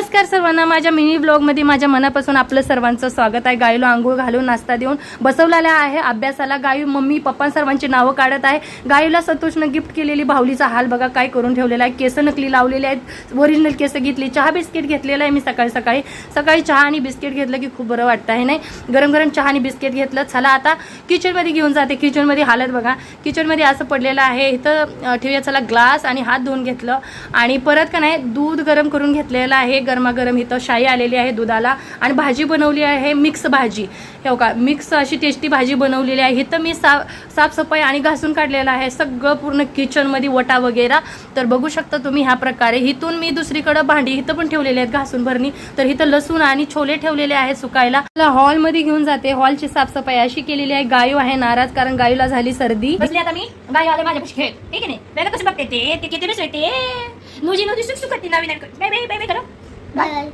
नमस्कार सर्वांना, माझ्या मिनी ब्लॉगमध्ये माझ्या मनापासून आपलं सर्वांचं स्वागत आहे। गायूला आंघोळ घालून नाश्ता देऊन बसवलेला आहे अभ्यासाला। गायू मम्मी पप्पा सर्वांची नावं काढत आहे। गायूला संतोषनं गिफ्ट केलेली भावलीचा हाल बघा काय करून ठेवलेला आहे। केस नकली लावलेले आहेत, ओरिजिनल केस घेतली। चहा बिस्किट घेतलेला आहे मी सकाळी चहा आणि बिस्किट घेतलं की खूप बरं वाटतं आहे नाही। गरम गरम चहा आणि बिस्किट घेतलं। चला आता किचनमध्ये घेऊन जाते। किचनमध्ये हालत बघा, किचनमध्ये असं पडलेलं आहे। इथं ठेवूया चला ग्लास आणि हात धुवून घेतलं आणि परत का नाही दूध गरम करून घेतलेलं आहे। गरमागरम इथं शाई आलेली आहे दुधाला आणि भाजी बनवली आहे मिक्स भाजी। हे बघा मिक्स अशी टेस्टी भाजी बनवलेली आहे। इथं मी साफसफाई आणि घासून काढलेलं आहे सगळं पूर्ण किचनमध्ये वटा वगैरे। तर बघू शकता तुम्ही ह्या प्रकारे। इथून मी दुसरीकडे भांडी इथं पण ठेवलेले आहेत घासून भरणी। तर इथं लसूण आणि छोले ठेवलेले आहेत सुकायला। हॉलमध्ये घेऊन जाते। हॉलची साफसफाई अशी केलेली आहे। गायू आहे नाराज कारण गायूला झाली सर्दी। बसले आता मी गायू आले माझ्यापाशी खेळ, ठीक आहे नाही त्याला कसं बघते ते किती बेस येते नुजी नुजी सुक सुक करते नवीन बाय बाय बाय बाय करा बाय